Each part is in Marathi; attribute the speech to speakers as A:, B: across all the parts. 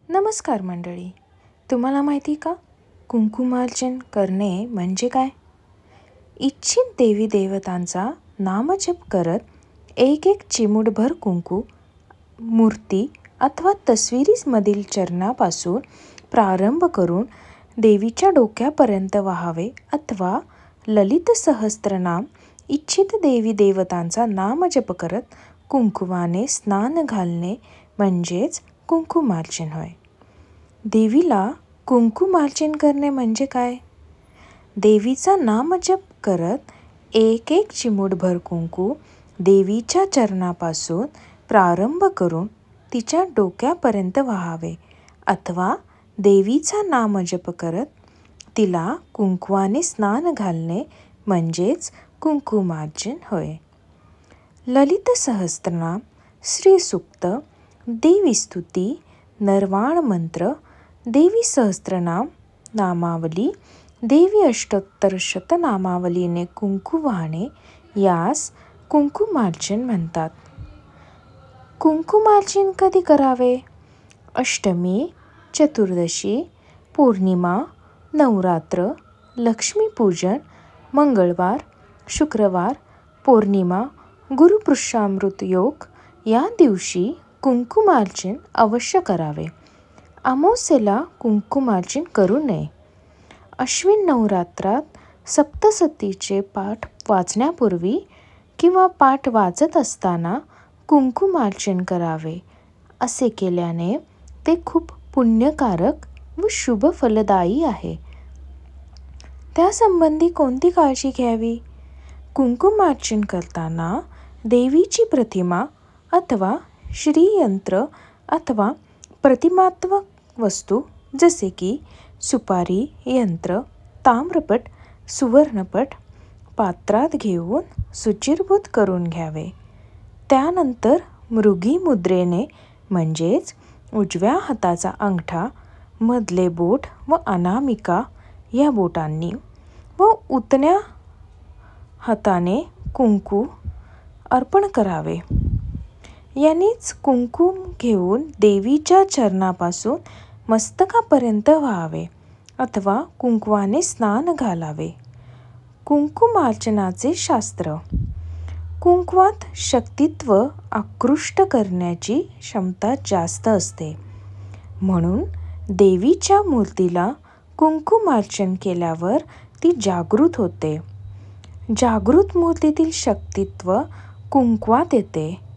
A: नमस्कार मंडळी. तुम्हाला माहिती का कुंकुमार्चन करणे म्हणजे काय? इच्छित देवी देवतांचा नामजप करत एक चिमूटभर कुंकू मूर्ती अथवा तस्वीरीमधील चरणापासून प्रारंभ करून देवीच्या डोक्यापर्यंत वाहावे अथवा ललित सहस्त्रनाम इच्छित देवी देवतांचा नामजप करत कुंकुवाने स्नान घालणे म्हणजेच कुंकुमार्चन होय. देवीला कुंकुमार्चन करणे म्हणजे काय? देवीचा नामजप करत एक चिमूटभर कुंकू देवीच्या चरणापासून प्रारंभ करून तिच्या डोक्यापर्यंत वाहावे अथवा देवीचा नामजप करत तिला कुंकवाने स्नान घालणे म्हणजेच कुंकुमार्चन होय. ललित सहस्त्रनाम, श्रीसूक्त, देवीस्तुती, नरवाण मंत्र, देवी सहस्त्रनाम नामावली, देवी अष्टोत्तर शतनामावलीने कुंकू वाहणे यास कुंकुमार्चन म्हणतात. कुंकुमार्चन कधी करावे? अष्टमी, चतुर्दशी, पौर्णिमा, नवरात्र, लक्ष्मीपूजन, मंगळवार, शुक्रवार, पौर्णिमा, गुरुपुष्यामृत योग या दिवशी कुंकुमार्चन अवश्य करावे. अमावास्येला कुंकुमार्चन करू नये. अश्विन नवरात्रात सप्तशतीचे पाठ वाचण्यापूर्वी किंवा पाठ वाचत असताना कुंकुमार्चन करावे. असे केल्याने ते खूप पुण्यकारक व शुभ फलदायी आहे. त्यासंबंधी कोणती काळजी घ्यावी? कुंकुमार्चन करताना देवीची प्रतिमा अथवा श्रीयंत्र अथवा प्रतिमात्मक वस्तू जसे की सुपारी, यंत्र, ताम्रपट, सुवर्णपट पात्रात घेऊन शुचिर्भूत करून घ्यावे. त्यानंतर मृगी मुद्रेने म्हणजेच उजव्या हाताचा अंगठा, मधले बोट व अनामिका या बोटांनी व उतण्या हाताने कुंकू अर्पण करावे. यानेच कुंकू घेऊन देवीच्या चरणापासून मस्तकापर्यंत वाहावे अथवा कुंकवाने स्नान घालावे. कुंकुमार्चनाचे शास्त्र. कुंकवात शक्तित्व आकृष्ट करण्याची क्षमता जास्त असते. म्हणून देवीच्या मूर्तीला कुंकुमार्चन केल्यावर ती जागृत होते. जागृत मूर्तीतील शक्तित्व कुंकवात येते.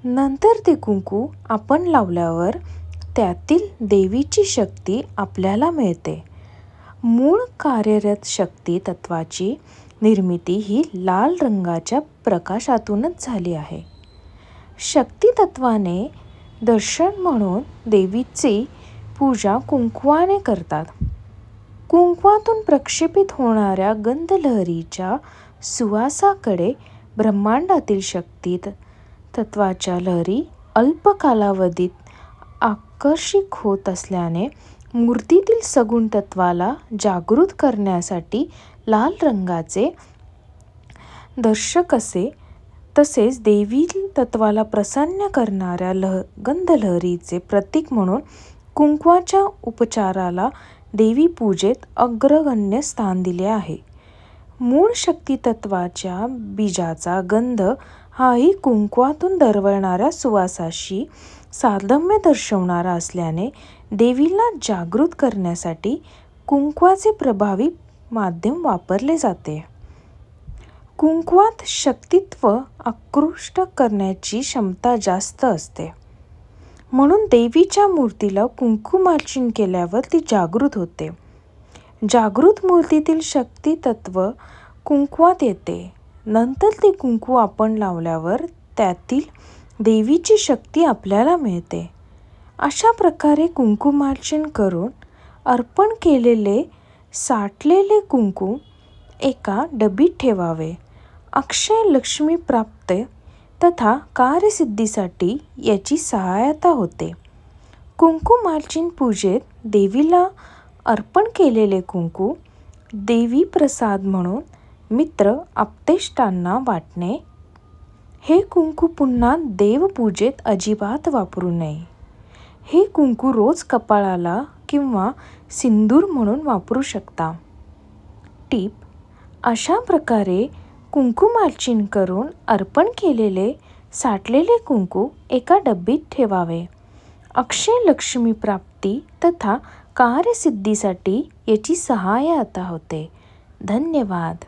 A: नंतर ते कुंकू आपण लावल्यावर त्यातील देवीची शक्ती आपल्याला मिळते. मूळ कार्यरत शक्ती तत्वाची निर्मिती ही लाल रंगाच्या प्रकाशातूनच झाली आहे. शक्ती तत्वाने दर्शन म्हणून देवीची पूजा कुंकवाने करतात. कुंकवातून प्रक्षेपित होणाऱ्या गंधलहरीच्या सुवासाकडे ब्रह्मांडातील शक्ती तत्वाच्या लहरी अल्प कालावधीत आकर्षित होत असल्याने मूर्तीतील सगुण तत्वाला जागृत करण्यासाठी लाल रंगाचे दर्शक असे तसेच देवी तत्वाला प्रसन्न करणाऱ्या गंधलहरीचे प्रतीक म्हणून कुंकवाच्या उपचाराला देवी पूजेत अग्रगण्य स्थान दिले आहे. मूळ शक्ती तत्वाच्या बीजाचा गंध हाही कुंकवातून दरवळणाऱ्या सुवासाशी साधर्म्य दर्शवणारा असल्याने देवीला जागृत करण्यासाठी कुंकवाचे प्रभावी माध्यम वापरले जाते. कुंकवात शक्तित्व आकृष्ट करण्याची क्षमता जास्त असते. म्हणून देवीच्या मूर्तीला कुंकुमार्चन केल्यावर ती जागृत होते. जागृत मूर्तीतील शक्ती तत्व कुंकवात येते. नंतर ते कुंकू आपण लावल्यावर त्यातील देवीची शक्ती आपल्याला मिळते. अशा प्रकारे कुंकुमार्चन करून अर्पण केलेले साठलेले कुंकू एका डबीत ठेवावे. अक्षय लक्ष्मी प्राप्ती तथा कार्यसिद्धीसाठी याची सहायता होते. कुंकुमार्चन पूजेत देवीला अर्पण केलेले कुंकू देवी प्रसाद म्हणून मित्र आप्तेष्टांना वाटणे. हे कुंकू पुन्हा देवपूजेत अजिबात वापरू नये. हे कुंकू रोज कपाळाला किंवा सिंदूर म्हणून वापरू शकता. टीप: अशा प्रकारे कुंकुमार्चन करून अर्पण केलेले साठलेले कुंकू एका डब्बीत ठेवावे. अक्षय लक्ष्मी प्राप्ती तथा कार्यसिद्धीसाठी याची सहाय्यता होते. धन्यवाद.